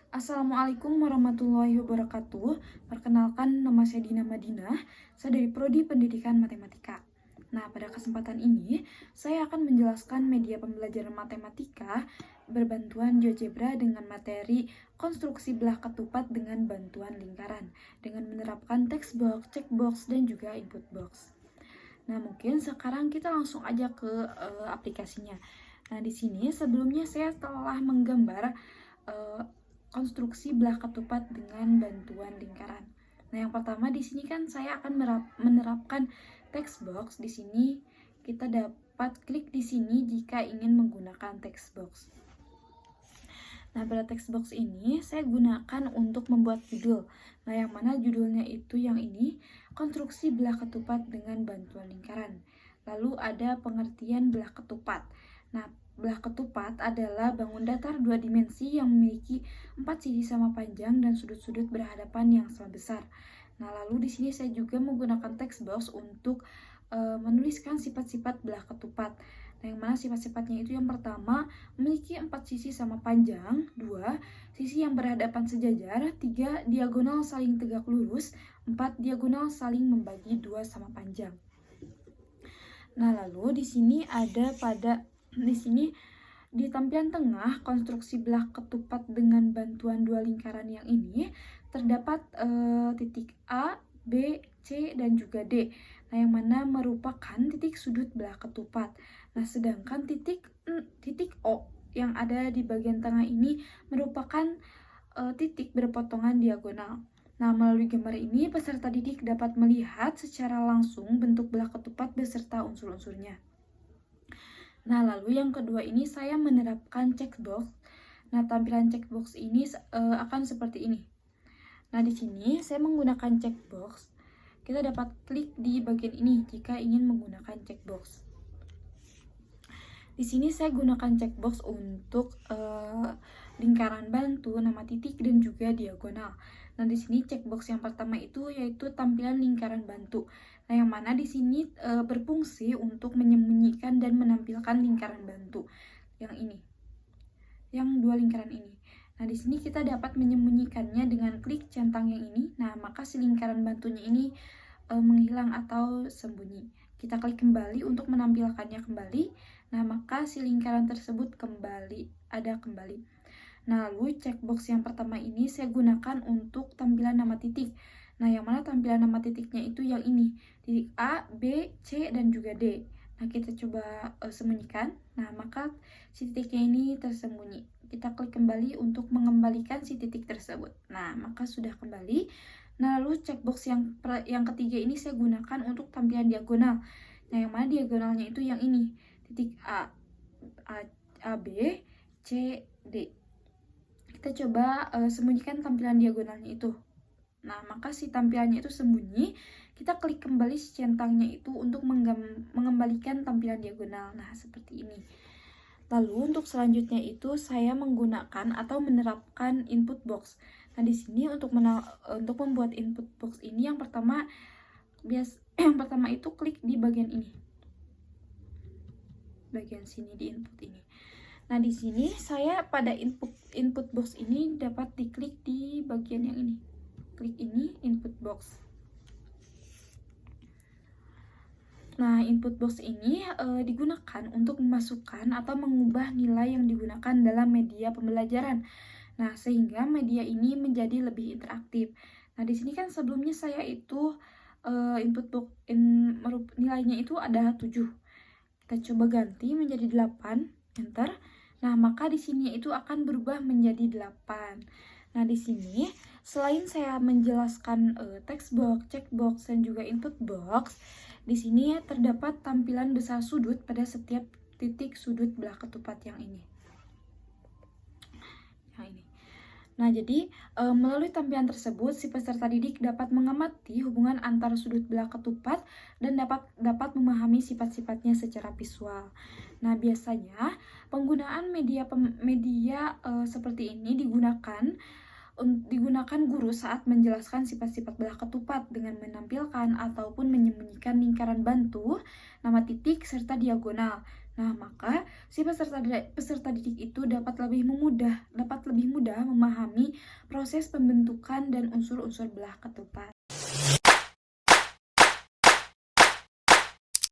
Assalamualaikum warahmatullahi wabarakatuh. Perkenalkan, nama saya Dina Madinah. Saya dari Prodi Pendidikan Matematika. Nah, pada kesempatan ini, saya akan menjelaskan media pembelajaran matematika berbantuan GeoGebra dengan materi konstruksi belah ketupat dengan bantuan lingkaran, dengan menerapkan text box, checkbox, dan juga input box. Nah, mungkin sekarang kita langsung aja ke aplikasinya. Nah, di sini sebelumnya saya telah menggambar konstruksi belah ketupat dengan bantuan lingkaran. Nah, yang pertama di sini kan saya akan menerapkan text box. Di sini kita dapat klik di sini jika ingin menggunakan text box. Nah, pada text box ini saya gunakan untuk membuat judul. Nah, yang mana judulnya itu yang ini, konstruksi belah ketupat dengan bantuan lingkaran. Lalu ada pengertian belah ketupat. Nah, belah ketupat adalah bangun datar dua dimensi yang memiliki 4 sisi sama panjang dan sudut-sudut berhadapan yang sama besar. Nah, lalu di sini saya juga menggunakan text box untuk menuliskan sifat-sifat belah ketupat. Nah, yang mana sifat-sifatnya itu yang pertama, memiliki 4 sisi sama panjang, 2 sisi yang berhadapan sejajar, 3 diagonal saling tegak lurus, 4 diagonal saling membagi 2 sama panjang. Nah, lalu di sini di tampilan tengah konstruksi belah ketupat dengan bantuan dua lingkaran yang ini terdapat titik A, B, C, dan juga D. Nah, yang mana merupakan titik sudut belah ketupat. Nah, sedangkan titik O yang ada di bagian tengah ini merupakan titik berpotongan diagonal. Nah, melalui gambar ini, peserta didik dapat melihat secara langsung bentuk belah ketupat beserta unsur-unsurnya. Nah, lalu yang kedua ini saya menerapkan checkbox. Nah, tampilan checkbox ini akan seperti ini. Nah, di sini saya menggunakan checkbox. Kita dapat klik di bagian ini jika ingin menggunakan checkbox. Di sini saya gunakan checkbox untuk lingkaran bantu, nama titik, dan juga diagonal. Nah, di sini checkbox yang pertama itu yaitu tampilan lingkaran bantu. Nah, yang mana di sini berfungsi untuk menyembunyikan dan menampilkan lingkaran bantu. Yang ini. Yang dua lingkaran ini. Nah, di sini kita dapat menyembunyikannya dengan klik centang yang ini. Nah, maka si lingkaran bantunya ini menghilang atau sembunyi. Kita klik kembali untuk menampilkannya kembali. Nah, maka si lingkaran tersebut ada kembali. Nah, lalu checkbox yang pertama ini saya gunakan untuk tampilan nama titik. Nah, yang mana tampilan nama titiknya itu yang ini. Titik A, B, C, dan juga D. Nah, kita coba sembunyikan. Nah, maka si titiknya ini tersembunyi. Kita klik kembali untuk mengembalikan si titik tersebut. Nah, maka sudah kembali. Nah, lalu checkbox yang ketiga ini saya gunakan untuk tampilan diagonal. Nah, yang mana diagonalnya itu yang ini. Titik A, B, C, D. Kita coba sembunyikan tampilan diagonalnya itu. Nah, maka si tampilannya itu sembunyi. Kita klik kembali si centangnya itu untuk mengembalikan tampilan diagonal. Nah, seperti ini. Lalu untuk selanjutnya itu saya menggunakan atau menerapkan input box. Nah, di sini untuk membuat input box ini yang pertama itu klik di bagian ini. Bagian sini di input ini. Nah, di sini saya pada input box ini dapat diklik di bagian yang ini. Klik ini, input box. Nah, input box ini digunakan untuk memasukkan atau mengubah nilai yang digunakan dalam media pembelajaran. Nah, sehingga media ini menjadi lebih interaktif. Nah, di sini kan sebelumnya saya itu input box nilainya itu ada 7. Kita coba ganti menjadi 8, enter. Nah, maka di sini itu akan berubah menjadi 8. Nah, di sini selain saya menjelaskan text box, checkbox, dan juga input box, di sini terdapat tampilan besar sudut pada setiap titik sudut belah ketupat yang ini. Nah, jadi melalui tampilan tersebut, si peserta didik dapat mengamati hubungan antara sudut belah ketupat dan dapat memahami sifat-sifatnya secara visual. Nah, biasanya penggunaan media seperti ini digunakan guru saat menjelaskan sifat-sifat belah ketupat dengan menampilkan ataupun menyembunyikan lingkaran bantu, nama titik, serta diagonal. Nah, maka si peserta didik itu dapat lebih mudah memahami proses pembentukan dan unsur-unsur belah ketupat.